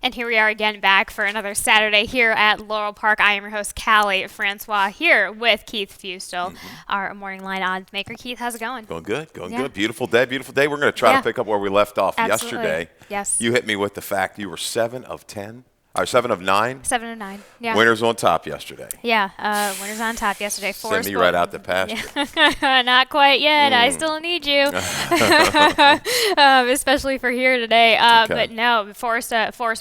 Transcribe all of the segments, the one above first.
And here we are again back for another Saturday here at Laurel Park. I am your host, Callie Francois, here with Keith Fustel, our morning line odds maker. Keith, how's it going? Going good, good. Beautiful day, beautiful day. We're going to try to pick up where we left off yesterday. Yes. You hit me with the fact you were 7 of 10. Or 7 of 9? 7 of 9, yeah. Winners on top yesterday. Yeah, winners on top yesterday. Send me right out the pasture. Yeah. Not quite yet. I still need you, especially for here today. But no, Forrest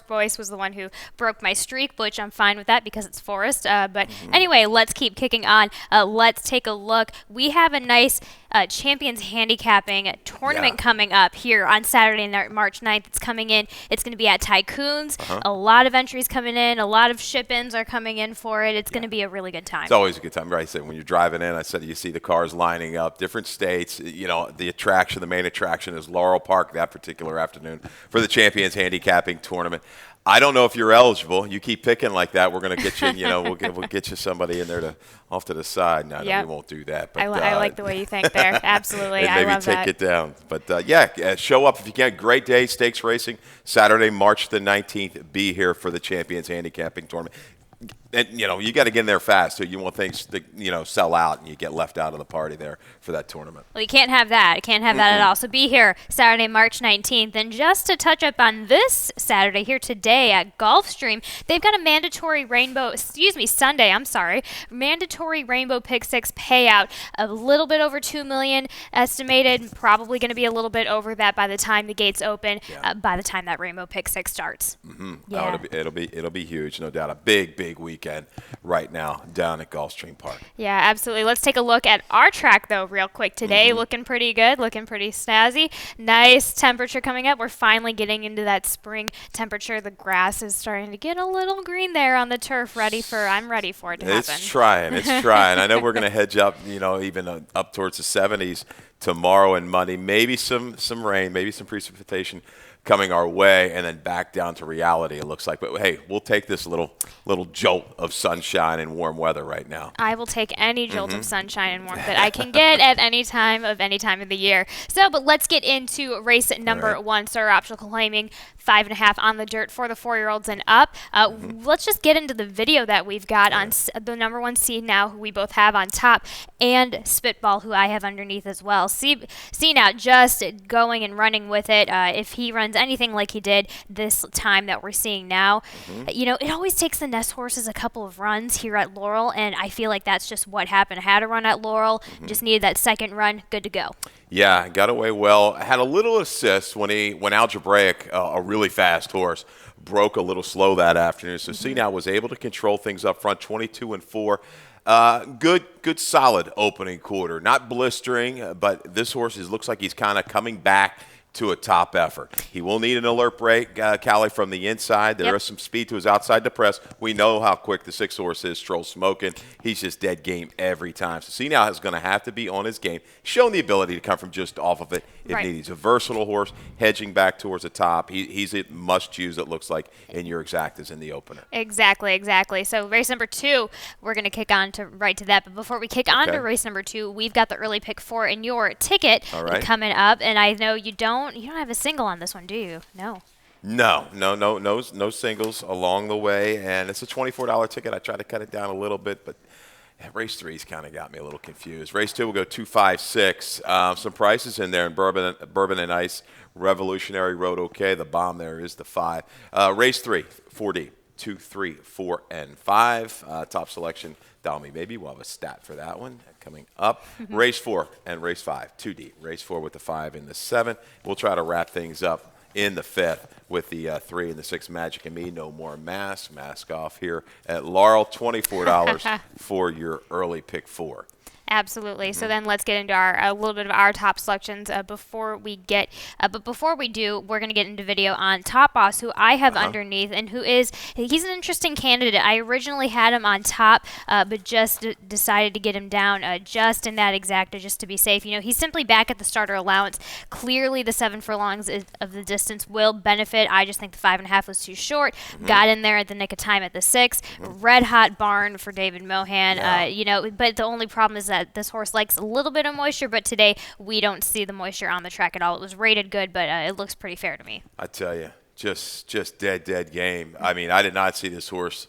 Boyce was the one who broke my streak, which I'm fine with that because it's Forrest. But anyway, let's keep kicking on. Let's take a look. We have a nice Champions Handicapping tournament coming up here on Saturday, March 9th. It's coming in. It's going to be at Tycoons. A lot of entries coming in. A lot of ship-ins are coming in for it. It's going to be a really good time. It's always a good time, right? So when you're driving in, I said you see the cars lining up, different states. You know, the main attraction is Laurel Park that particular afternoon for the Champions Handicapping tournament. I don't know if you're eligible. You keep picking like that, we're going to get you. We'll get you somebody in there off to the side. No, we won't do that. But I like the way you think there. Absolutely, I love that. Maybe take it down. But show up if you can. Great day, stakes racing, Saturday, March the 19th. Be here for the Champions Handicapping tournament. And, you got to get in there fast so you want things to, sell out and you get left out of the party there for that tournament. Well, you can't have that. You can't have that at all. So be here Saturday, March 19th. And just to touch up on this Saturday here today at Gulfstream, they've got a mandatory mandatory Rainbow Pick 6 payout. A little bit over $2 million estimated. Probably going to be a little bit over that by the time the gates open, by the time that Rainbow Pick 6 starts. Yeah. It'll be huge, no doubt. A big weekend right now down at Gulfstream Park. Yeah, absolutely. Let's take a look at our track, though, real quick today. Looking pretty good, looking pretty snazzy. Nice temperature coming up. We're finally getting into that spring temperature. The grass is starting to get a little green there on the turf. I'm ready for it to happen. It's trying. I know we're going to hedge up, even up towards the 70s tomorrow and Monday. Maybe some rain, maybe some precipitation coming our way, and then back down to reality, it looks like. But, hey, we'll take this little jolt of sunshine and warm weather right now. I will take any jolt of sunshine and warmth that I can get at any time of the year. But let's get into race number 1. Star Optional claiming 5.5 on the dirt for the 4-year-olds and up. Let's just get into the video that we've got on the number 1 seed now, who we both have on top, and Spitball, who I have underneath as well. See now, just going and running with it. If he runs anything like he did this time that we're seeing now, it always takes the Nest horses a couple of runs here at Laurel, and I feel like that's just what happened. I had a run at Laurel, just needed that second run, good to go. Yeah, got away well. Had a little assist when Algebraic, a really fast horse, broke a little slow that afternoon. So Now was able to control things up front, 22-4. Good solid opening quarter. Not blistering, but this horse looks like he's kind of coming back to a top effort. He will need an alert break, Callie, from the inside. There is some speed to his outside to press. We know how quick the 6 horse is, Stroll Smoking. He's just dead game every time. So now is going to have to be on his game, showing the ability to come from just off of it. He's a versatile horse, hedging back towards the top. He's a must-choose, it looks like, in your exactas in the opener. Exactly. So race number 2, we're going to kick on to that. But before we kick on to race number 2, we've got the early pick 4 in your ticket coming up. And I know you don't have a single on this one, do you? No. No singles along the way, and it's a $24 ticket. I tried to cut it down a little bit, but race 3's kind of got me a little confused. Race 2 will go 2, 5, 6. Some prices in there in Bourbon and Ice, Revolutionary Road. Okay, the bomb there is the 5. Race 3, 4D, 2, 3, 4, and 5. Top selection. Dial me, baby. We'll have a stat for that one coming up. Race 4 and race 5, 2D. Race 4 with the 5 and the 7. We'll try to wrap things up in the 5th with the 3 and the 6 Magic and Me. No more mask off here at Laurel. $24 for your early pick 4. Absolutely. So then let's get into a little bit of our top selections before we do, we're going to get into video on Top Boss, who I have underneath, and he's an interesting candidate. I originally had him on top, but just decided to get him down just in that exacta, just to be safe. He's simply back at the starter allowance. Clearly, the 7 furlongs of the distance will benefit. I just think the 5.5 was too short. Got in there at the nick of time at the 6. Red hot barn for David Mohan. But the only problem is that this horse likes a little bit of moisture, but today we don't see the moisture on the track at all. It was rated good, but it looks pretty fair to me. I tell you, just dead game. I mean, I did not see this horse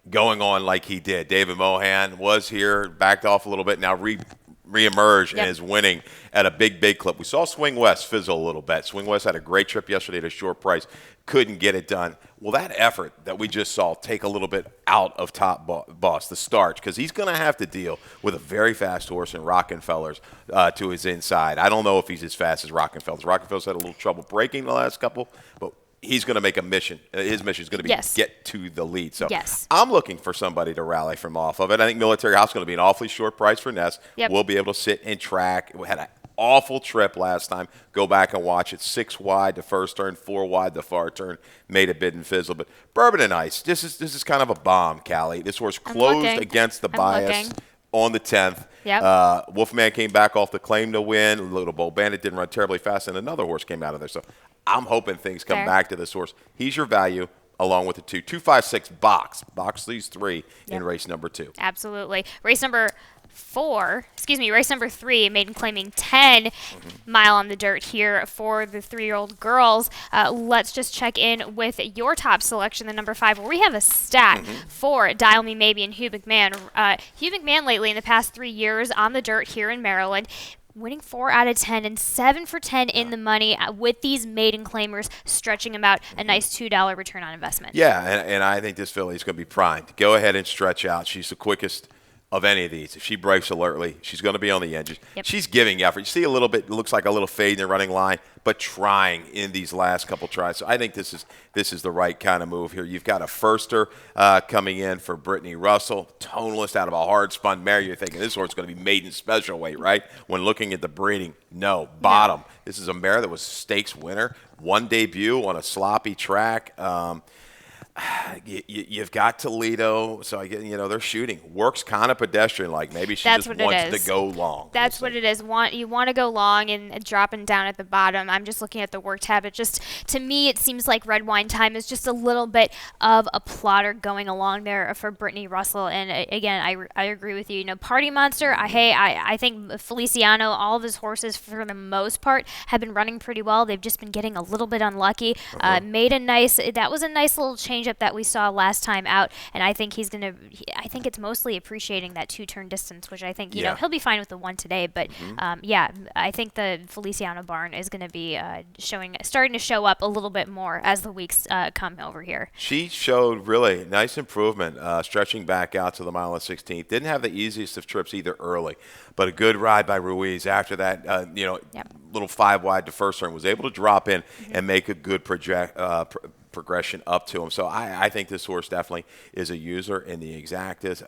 going on like he did. David Mohan was here, backed off a little bit, now reemerged and is winning at a big clip. We saw Swing West fizzle a little bit. Swing West had a great trip yesterday at a short price, couldn't get it done. Well, that effort that we just saw take a little bit out of Top Boss, the starch, because he's going to have to deal with a very fast horse in Rockenfeller's to his inside. I don't know if he's as fast as Rockenfeller's. Rockenfeller's had a little trouble breaking the last couple, but he's going to make a mission. His mission is going to be get to the lead. So I'm looking for somebody to rally from off of it. I think Military House is going to be an awfully short price for Ness. We'll be able to sit and track. We had an awful trip last time. Go back and watch it. 6 wide the first turn, 4 wide the far turn. Made a bid and fizzle. But Bourbon and Ice, this is kind of a bomb, Callie. This horse closed against the bias on the 10th. Wolfman came back off the claim to win. Little Bowl Bandit didn't run terribly fast, and another horse came out of there. So I'm hoping things come back to this horse. He's your value along with the 256 box. Box these 3 in race number 2. Absolutely. Race number 3, maiden claiming 10 mile on the dirt here for the 3-year-old girls. Let's just check in with your top selection, the number 5, where we have a stat for Dial Me Maybe and Hugh McMahon. Hugh McMahon lately in the past 3 years on the dirt here in Maryland, winning 4 out of 10 and 7 for 10 in the money with these maiden claimers, stretching him out a nice $2 return on investment. Yeah, and I think this filly is going to be primed. Go ahead and stretch out. She's the quickest of any of these. If she breaks alertly, she's going to be on the edges. She's giving effort. You see a little bit, it looks like a little fade in the running line, but trying in these last couple tries. So I think this is the right kind of move here. You've got a firster coming in for Brittany Russell, toneless out of a hard spun mare. You're thinking this horse is going to be maiden special weight, right? When looking at the breeding, no, bottom. No. This is a mare that was stakes winner, 1 debut on a sloppy track. You've got Toledo, so they're shooting. Works kind of pedestrian like. Maybe she just wants to go long. That's what it is. You want to go long and dropping down at the bottom. I'm just looking at the work tab. It just, to me, it seems like Red Wine Time is just a little bit of a plotter going along there for Brittany Russell. And again, I agree with you. Party Monster. I think Feliciano, all of his horses for the most part have been running pretty well. They've just been getting a little bit unlucky. That was a nice little change up that we saw last time out, and I think I think it's mostly appreciating that 2-turn distance, which I think he'll be fine with the 1 today, but I think the Feliciano barn is going to be starting to show up a little bit more as the weeks come over here. She showed really nice improvement, stretching back out to the mile and 16th. Didn't have the easiest of trips either early, but a good ride by Ruiz after that. Little 5 wide to first turn, was able to drop in and make a good progression up to him. So I think this horse definitely is a user in the exactas.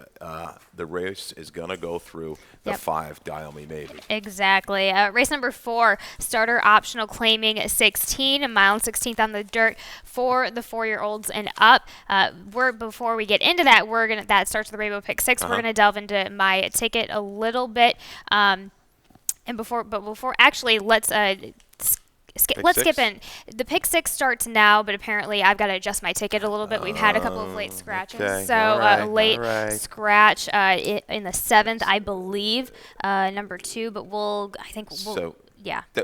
The race is going to go through the 5 Dial Me Maybe. Exactly. Race number 4, starter optional claiming 16, a mile and 16th on the dirt for the 4-year-olds and up. Before we get into that, that starts with the Rainbow Pick 6. We're going to delve into my ticket a little bit. Let's skip in. The pick 6 starts now, but apparently I've got to adjust my ticket a little bit. We've had a couple of late scratches. Okay. So late scratch in the 7th, I believe, number 2. But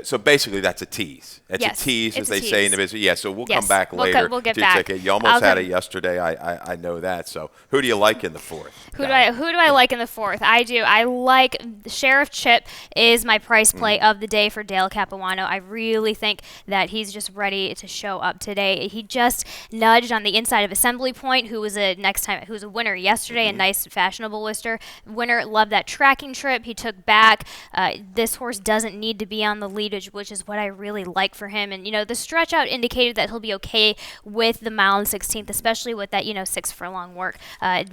So basically, that's a tease. It's a tease, as they say in the business. Yeah, so we'll come back later we'll get to back. ticket. You almost had it yesterday. I know that. So who do you like in the 4th? Who do I like in the 4th? I do. I like Sheriff Chip is my price play of the day for Dale Capuano. I really think that he's just ready to show up today. He just nudged on the inside of Assembly Point, who was a winner yesterday, a nice fashionable winner. Loved that tracking trip he took back. This horse doesn't need to be on the lead, which is what I really like for him. And the stretch out indicated that he'll be okay with the mile and 16th, especially with that 6 furlong work,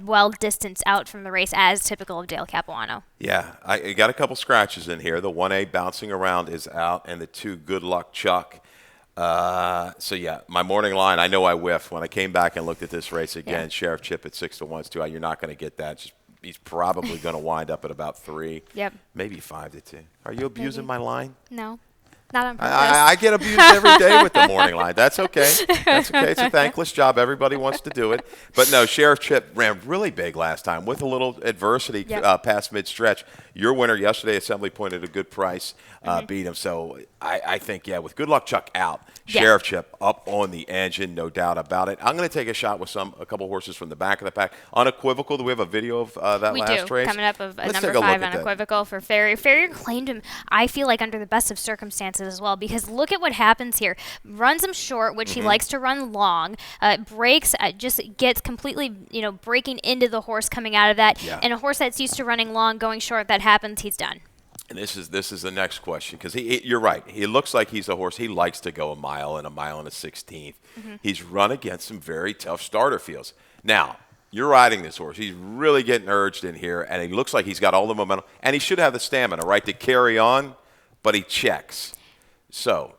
well distanced out from the race, as typical of Dale Capuano. Yeah, I got a couple scratches in here. The 1A bouncing around is out, and the 2 Good Luck Chuck. My morning line, I know I whiffed when I came back and looked at this race again. Sheriff Chip at 6 to 1 is too high. You're not going to get that. He's probably going to wind up at about 3. Yep. Maybe 5 to 2. Are you abusing my line? No. Not on purpose. I get abused every day with the morning line. That's okay. That's okay. It's a thankless job. Everybody wants to do it. But no, Sheriff Chip ran really big last time with a little adversity past mid-stretch. Your winner yesterday, Assembly Point, at a good price, beat him. So I think, yeah, with Good Luck Chuck out, Yeah. Sheriff Chip up on the engine, no doubt about it. I'm going to take a shot with a couple horses from the back of the pack. Unequivocal, do we have a video of that We last do. race? Coming up of Let's number take a look 5 at that. Unequivocal for Farrier. Farrier claimed him, I feel like, under the best of circumstances as well, because look at what happens here. Runs him short, which he likes to run long, breaks, just gets completely, breaking into the horse coming out of that. Yeah. And a horse that's used to running long, going short, that happens, he's done. And this is the next question, because you're right. He looks like he's a horse. He likes to go a mile and a 16th. He's run against some very tough starter fields. Now, you're riding this horse. He's really getting urged in here, and he looks like he's got all the momentum. And he should have the stamina, right, to carry on, but he checks. So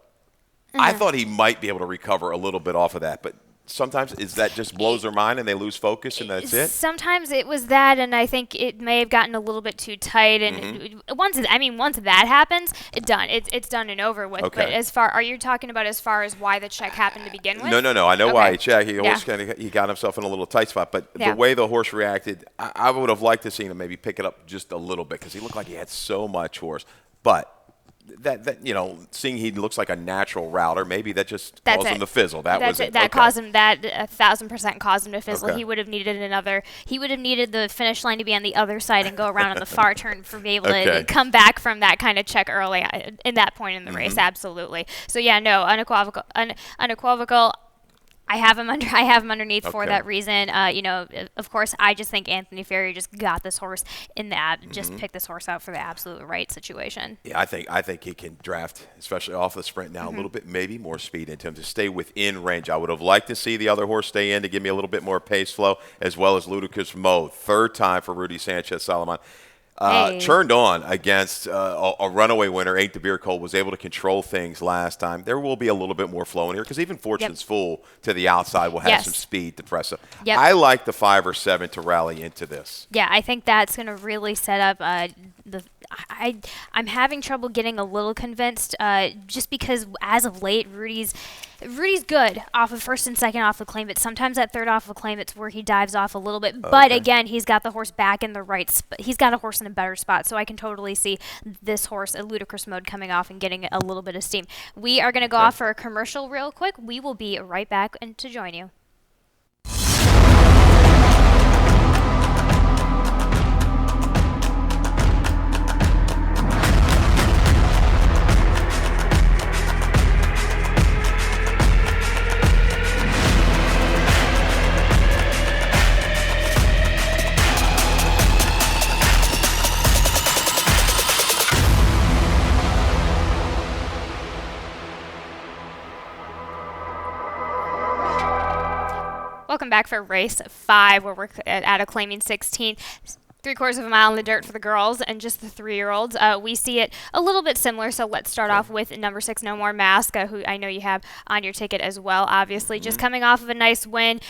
I thought he might be able to recover a little bit off of that, but sometimes that just blows their mind and they lose focus and that's it? Sometimes it was that, and I think it may have gotten a little bit too tight. And once that happens, it's done and over with. Okay. But are you talking about as far as why the check happened to begin with? No. I know why Okay. he checked. Yeah. He got himself in a little tight spot. But Yeah. the way the horse reacted, I would have liked to see him maybe pick it up just a little bit because he looked like he had so much horse. But seeing he looks like a natural router, maybe that just caused him to fizzle. That was it. That Okay. caused him. That 1,000% caused him to fizzle. Okay. He would have needed He would have needed the finish line to be on the other side and go around on the far turn for being able to Okay. come back from that kind of check early in that point in the race. Absolutely. So yeah, no, unequivocal. I have him underneath for Okay. that reason. Of course, I just think Anthony Farrier just got this horse just picked this horse out for the absolute right situation. Yeah, I think he can draft, especially off the sprint now, a little bit, maybe more speed in terms of stay within range. I would have liked to see the other horse stay in to give me a little bit more pace flow, as well as Ludicrous Mo. Third time for Rudy Sanchez Solomon. Turned on against a runaway winner, Ain't the Beer Cold, was able to control things last time. There will be a little bit more flow in here because even Fortune's Fool to the outside will have some speed to press up. Yep. I like the 5 or 7 to rally into this. Yeah, I think that's going to really set up I'm having trouble getting a little convinced just because as of late, Rudy's good off of first and second off the claim, but sometimes that third off the claim, it's where he dives off a little bit. But again, he's got the horse back in the right spot. He's got a horse in a better spot, so I can totally see this horse, a Ludicrous Mode, coming off and getting a little bit of steam. We are going to go off for a commercial real quick. We will be right back and to join you. Welcome back for race 5, where we're at a claiming 16. 3/4 of a mile in the dirt for the girls and just the 3-year-olds. We see it a little bit similar, so let's start off with number 6, No More Mask, who I know you have on your ticket as well, obviously. Just coming off of a nice win,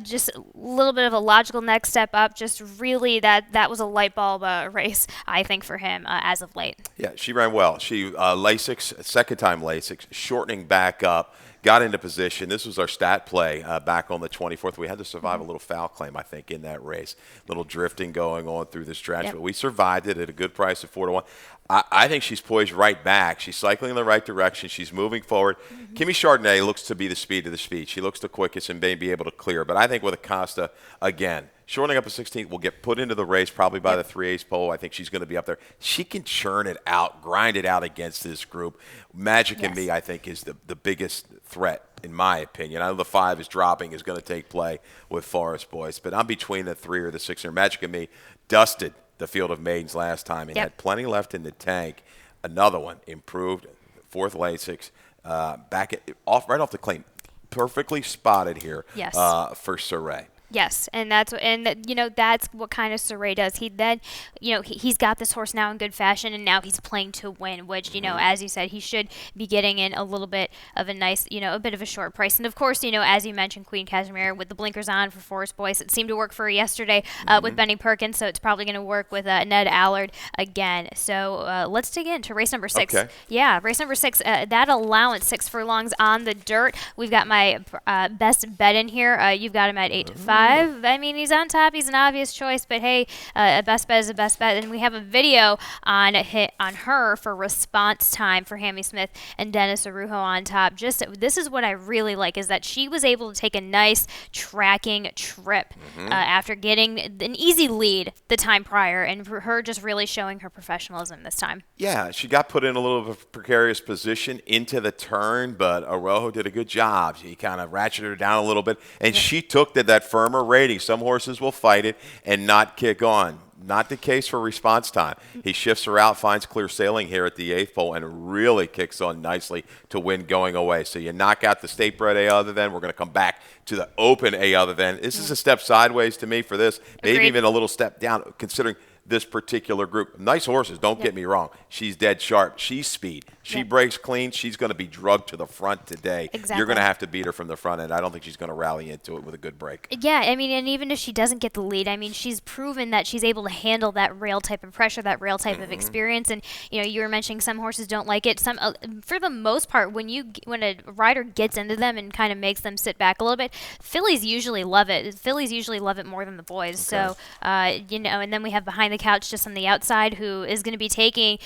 just a little bit of a logical next step up. Just really that was a light bulb race, I think, for him as of late. Yeah, she ran well. She Lasix, second time Lasix, shortening back up. Got into position. This was our stat play back on the 24th. We had to survive a little foul claim, I think, in that race. Little drifting going on through the stretch, but we survived it at a good price of 4-1. I think she's poised right back. She's cycling in the right direction. She's moving forward. Kimi Chardonnay looks to be the speed of the speed. She looks the quickest and may be able to clear. But I think with Acosta, again, shortening up a 16th will get put into the race probably by the 3/8 pole. I think she's going to be up there. She can churn it out, grind it out against this group. Magic and Me, I think, is the biggest threat, in my opinion. I know the 5 is dropping, is going to take play with Forest Boys. But I'm between the 3 or the 6 here. Magic and Me dusted the Field of Maidens last time and had plenty left in the tank. Another one, improved, 4th Lasix, right off the claim. Perfectly spotted here for Saray. Yes, and that's what kind of Saray does. He's got this horse now in good fashion, and now he's playing to win, which as you said, he should be getting in a little bit of a nice, a bit of a short price. And of course, as you mentioned, Queen Casimir with the blinkers on for Forest Boys. It seemed to work for her yesterday with Benny Perkins, so it's probably going to work with Ned Allard again. So let's dig into race number 6. Okay. Yeah, race number 6. That allowance 6 furlongs on the dirt. We've got my best bet in here. You've got him at 8-5. 5. I mean, he's on top. He's an obvious choice, but hey, a best bet is a best bet. And we have a video on her for response time for Hammy Smith and Dennis Arujo on top. This is what I really like, is that she was able to take a nice tracking trip after getting an easy lead the time prior, and for her just really showing her professionalism this time. Yeah, she got put in a little bit of a precarious position into the turn, but Arojo did a good job. He kind of ratcheted her down a little bit, and she took that firmer rating. Some horses will fight it and not kick on. Not the case for response time. He shifts her out, finds clear sailing here at the 8th pole, and really kicks on nicely to win going away. So you knock out the State Bred A other than. We're going to come back to the Open A other than. This is a step sideways to me for this. Maybe Agreed. even a little step down, considering this particular group. Nice horses, don't get me wrong. She's dead sharp. She's speed. She breaks clean. She's going to be drugged to the front today. Exactly. You're going to have to beat her from the front end. I don't think she's going to rally into it with a good break. Yeah, I mean, and even if she doesn't get the lead, I mean, she's proven that she's able to handle that rail type of pressure, that rail type of experience. And you were mentioning some horses don't like it. Some, for the most part, when a rider gets into them and kind of makes them sit back a little bit, fillies usually love it. Fillies usually love it more than the boys. Okay. So and then we have behind the couch just on the outside, who is going to be taking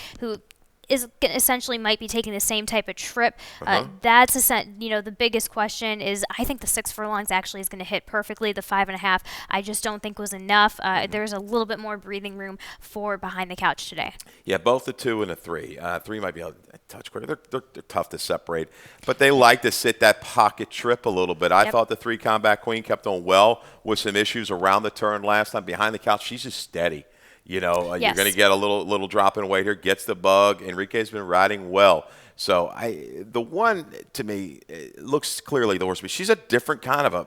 essentially might be taking the same type of trip. That's the biggest question is, I think the 6 furlongs actually is going to hit perfectly. The 5.5 I just don't think was enough. There's a little bit more breathing room for behind the couch today. Yeah, both the 2 and the 3. 3 might be a touch quicker. They're tough to separate, but they like to sit that pocket trip a little bit. I thought the 3 Combat Queen kept on well with some issues around the turn last time. Behind the couch, she's just steady. You're going to get a little drop in weight here. Gets the bug. Enrique's been riding well. So the one to me looks clearly the horse, but she's a different kind of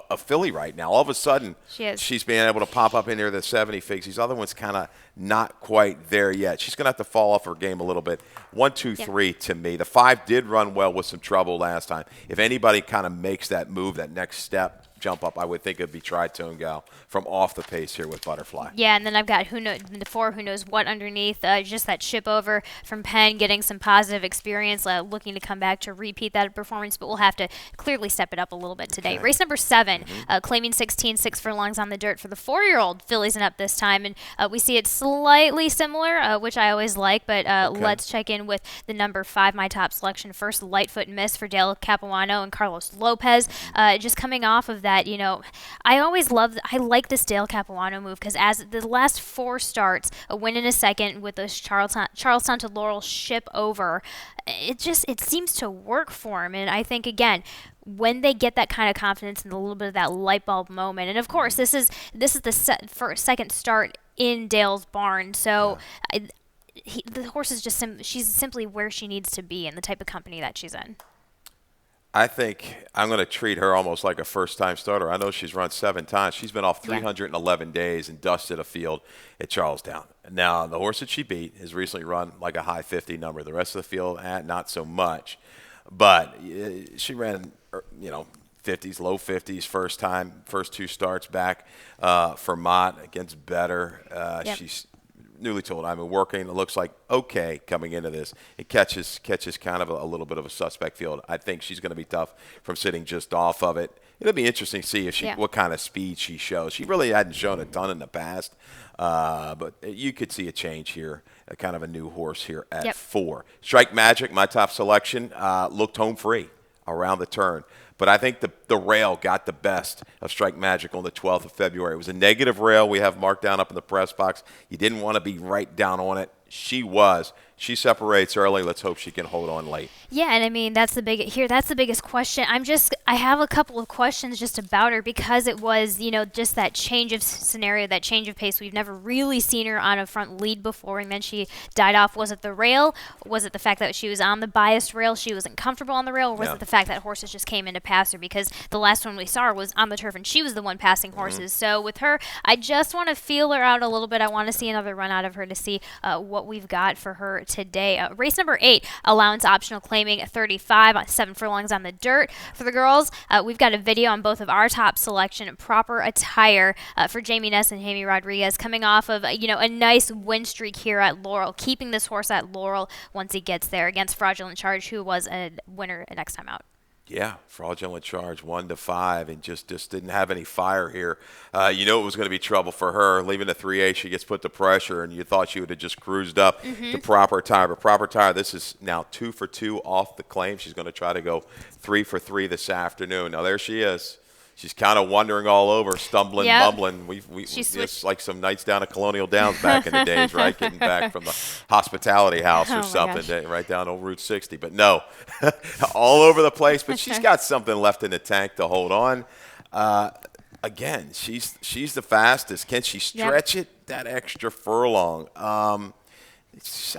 a filly right now. All of a sudden, she's being able to pop up in near the 70 figs. These other ones kind of not quite there yet. She's going to have to fall off her game a little bit. 1, 2, 3 to me. The 5 did run well with some trouble last time. If anybody kind of makes that move, that next step, jump up, I would think it'd be Tritone Gal from off the pace here with Butterfly. Yeah, and then I've got the 4 who knows what underneath. Just that ship over from Penn, getting some positive experience, looking to come back to repeat that performance, but we'll have to clearly step it up a little bit today. Race number 7, claiming 16, 6 furlongs on the dirt for the 4-year-old. Fillies up this time, and we see it slightly similar, which I always like, but let's check in with the number 5, my top selection. First, Lightfoot Miss for Dale Capuano and Carlos Lopez. Just coming off of that, I like this Dale Capuano move, because as the last 4 starts, a win in a second with this Charlestown to Laurel ship over, it seems to work for him. And I think, again, when they get that kind of confidence and a little bit of that light bulb moment, and of course this is the second start in Dale's barn, so the horse is she's simply where she needs to be in the type of company that she's in. I think I'm going to treat her almost like a first-time starter. I know she's run 7 times. She's been off 311 days and dusted a field at Charlestown. Now, the horse that she beat has recently run like a high 50 number. The rest of the field, not so much. But she ran, 50s, low 50s first 2 starts back for Mott against Better. She's newly told. I've been working. It looks like okay coming into this. It catches kind of a little bit of a suspect field. I think she's going to be tough from sitting just off of it. It'll be interesting to see if what kind of speed she shows. She really hadn't shown a ton in the past, but you could see a change here, a kind of a new horse here at 4. Strike Magic, my top selection, looked home free around the turn. But I think the rail got the best of Strike Magic on the 12th of February. It was a negative rail we have marked down up in the press box. You didn't want to be right down on it. She was. She separates early. Let's hope she can hold on late. Yeah, and I mean, that's the biggest question. I have a couple of questions just about her, because it was, just that change of scenario, that change of pace. We've never really seen her on a front lead before, and then she died off. Was it the rail? Was it the fact that she was on the biased rail, she wasn't comfortable on the rail, or was it the fact that horses just came in to pass her? Because the last one we saw her was on the turf, and she was the one passing horses. So with her, I just want to feel her out a little bit. I want to see another run out of her to see what we've got for her today. Race number 8, allowance optional claiming 35 on 7 furlongs on the dirt. For the girls, we've got a video on both of our top selection, proper attire for Jamie Ness and Jamie Rodriguez, coming off of a nice win streak here at Laurel, keeping this horse at Laurel once he gets there against Fraudulent Charge, who was a winner next time out. Yeah, fraudulent charge, 1-5, and just didn't have any fire here. You know it was going to be trouble for her. Leaving the 3-8, she gets put to pressure, and you thought she would have just cruised up to proper tire. But proper tire, this is now 2 for 2 off the claim. She's going to try to go 3 for 3 this afternoon. Now there she is. She's kind of wandering all over, stumbling, bumbling. We just like some nights down at Colonial Downs back in the days, right? Getting back from the hospitality house or something, right down on Route 60. But no, all over the place. But she's got something left in the tank to hold on. Again, she's the fastest. Can she stretch it that extra furlong? I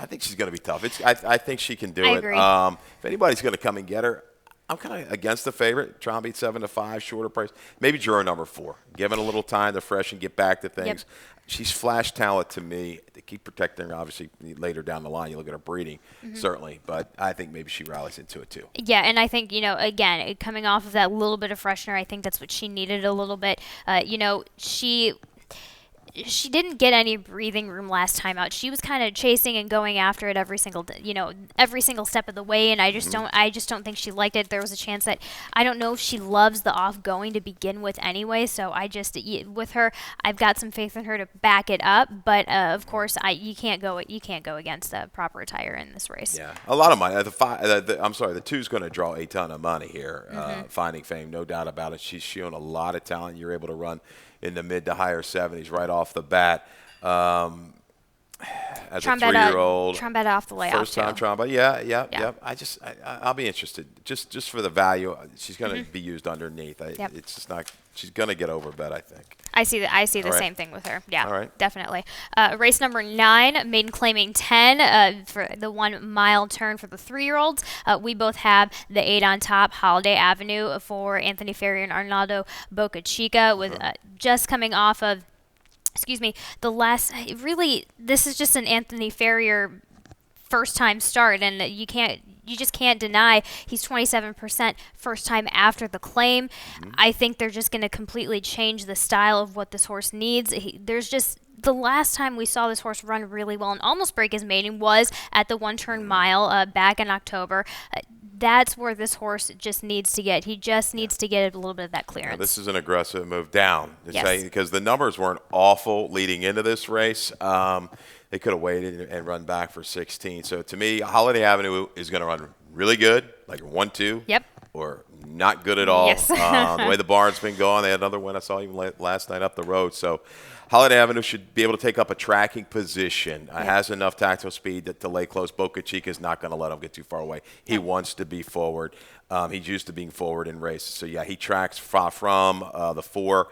think she's going to be tough. I think she can do it. If anybody's going to come and get her, I'm kind of against the favorite. Try and beat 7-5, shorter price. Maybe juror number 4. Give it a little time to freshen, get back to things. She's flash talent to me. They keep protecting her, obviously, later down the line. You look at her breeding, certainly. But I think maybe she rallies into it, too. Yeah, and I think, again, coming off of that little bit of freshener, I think that's what she needed a little bit. She didn't get any breathing room last time out. She was kind of chasing and going after it every single step of the way, and I just don't think she liked it. There was a chance that I don't know if she loves the off going to begin with anyway. So with her, I've got some faith in her to back it up. But of course, you can't go against the proper attire in this race. Yeah, a lot of money. The 2's going to draw a ton of money here. Finding Fame, no doubt about it. She's shown a lot of talent. You're able to run in the mid to higher 70s right off the bat. As a 3-year-old. Trombetta off the layoff. First time Trombetta. Yeah. I'll be interested. Just for the value. She's going to be used underneath. It's just not. She's going to get overbet, I think. I see the same thing with her. Yeah, all right. Definitely. Race number 9, maiden claiming 10 for the 1 mile turn for the 3-year-olds. We both have the 8 on top, Holiday Avenue for Anthony Ferrier and Arnaldo Boca Chica, with just coming off of, this is just an Anthony Ferrier first time start, and you just can't deny he's 27% first time after the claim. I think they're just going to completely change the style of what this horse needs. The last time we saw this horse run really well and almost break his maiden was at the 1-turn mile back in October. That's where this horse just needs to get. He just needs to get a little bit of that clearance. This is an aggressive move down, because the numbers weren't awful leading into this race. They could have waited and run back for 16. So to me, Holiday Avenue is going to run really good, like 1-2. Yep. Or not good at all. Yes. The way the barn's been going, they had another win I saw even last night up the road. So Holiday Avenue should be able to take up a tracking position. Has enough tactile speed to lay close. Boca Chica is not going to let him get too far away. He wants to be forward. He's used to being forward in races. So, he tracks from the 4.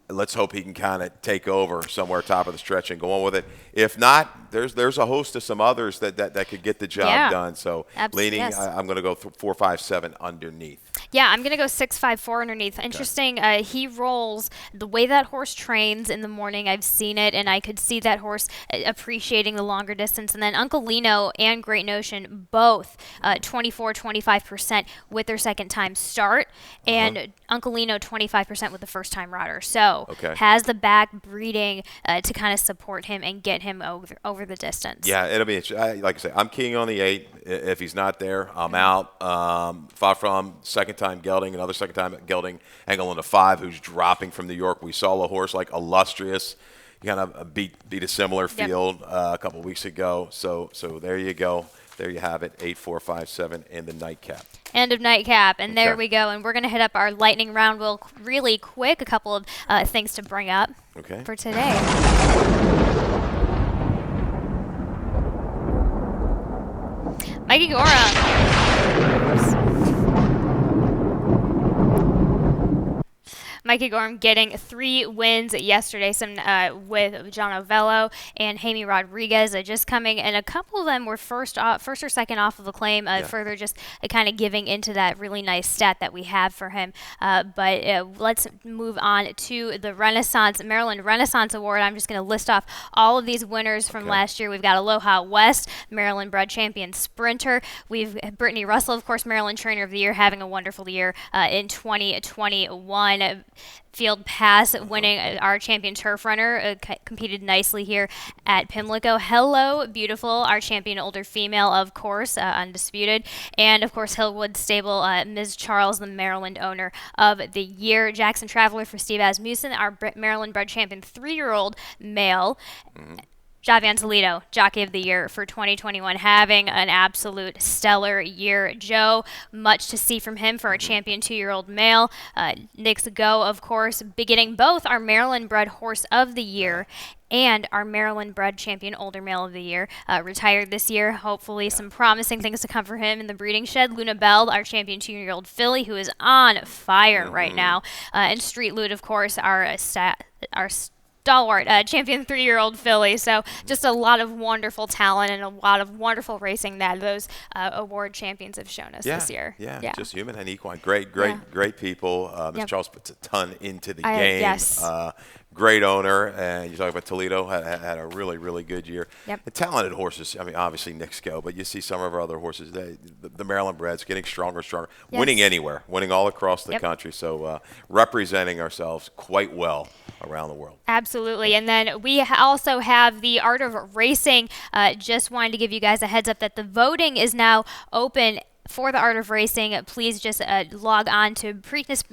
Let's hope he can kind of take over somewhere top of the stretch and go on with it. If not, there's a host of some others that could get the job done. So leaning, I'm going to go 4, 5, 7 underneath. Yeah, I'm going to go 6, 5, 4 underneath. Interesting. He rolls the way that horse trains in the morning. I've seen it, and I could see that horse appreciating the longer distance. And then Uncle Lino and Great Notion both 24, 25% with their second time start, and Uncle Lino 25% with the first time rider. So has the back breeding to kind of support him and get him over the distance. Yeah, it'll be interesting. Like I say, I'm keying on the 8. If he's not there, I'm out. Far from second time gelding, another second time gelding, angle into 5, who's dropping from New York. We saw a horse like Illustrious. He kind of beat a similar field a couple weeks ago. So there you go. There you have it, 8, 4, 5, 7 in the nightcap. End of nightcap, and there we go. And we're going to hit up our lightning round really quick. A couple of things to bring up for today. Mikey Gorham. Mikey Gorham getting 3 wins yesterday, some with John Ovello and Jaime Rodriguez just coming, and a couple of them were first or second off of the claim, further just kind of giving into that really nice stat that we have for him. But let's move on to the Maryland Renaissance Award. I'm just going to list off all of these winners from last year. We've got Aloha West, Maryland bred champion sprinter. We've Brittany Russell, of course, Maryland Trainer of the Year, having a wonderful year in 2021. field pass, winning our champion turf runner, competed nicely here at Pimlico. Hello, Beautiful, our champion older female, of course, undisputed. And, of course, Hillwood Stable, Ms. Charles, the Maryland owner of the year. Jackson Traveler for Steve Asmussen, our Maryland bred champion 3-year-old male. Javian Toledo, Jockey of the Year for 2021, having an absolute stellar year. Joe, much to see from him for a champion 2-year-old male. Nick's Go, of course, beginning both our Maryland bred Horse of the Year and our Maryland bred champion older male of the year. Retired this year. Hopefully some promising things to come for him in the breeding shed. Luna Bell, our champion 2-year-old filly, who is on fire right now. And Street Loot, of course, our stalwart, champion 3-year-old filly. So just a lot of wonderful talent and a lot of wonderful racing that those award champions have shown us this year. Yeah, just human and equine. Great people. Ms. Charles puts a ton into the game. Yes. Great owner, and you talk about Toledo, had a really good year. Yep. And talented horses. I mean, obviously Nick's Go, but you see some of our other horses. The Maryland breds getting stronger, winning anywhere, winning all across the country. So representing ourselves quite well around the world. Absolutely. And then we also have the Art of Racing. Just wanted to give you guys a heads up that the voting is now open for the Art of Racing. Please just log on to Preakness.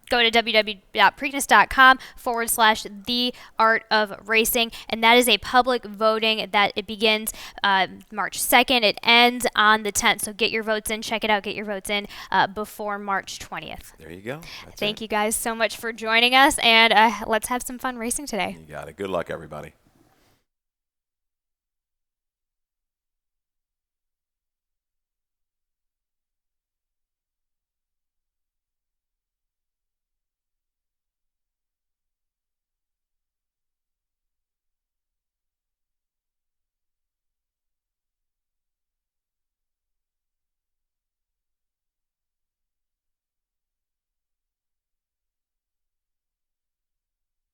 Go to www.preakness.com/The Art of Racing, and that is a public voting that it begins March 2nd. It ends on the 10th, so get your votes in. Check it out. Get your votes in before March 20th. There you go. Thank you guys so much for joining us, and let's have some fun racing today. You got it. Good luck, everybody.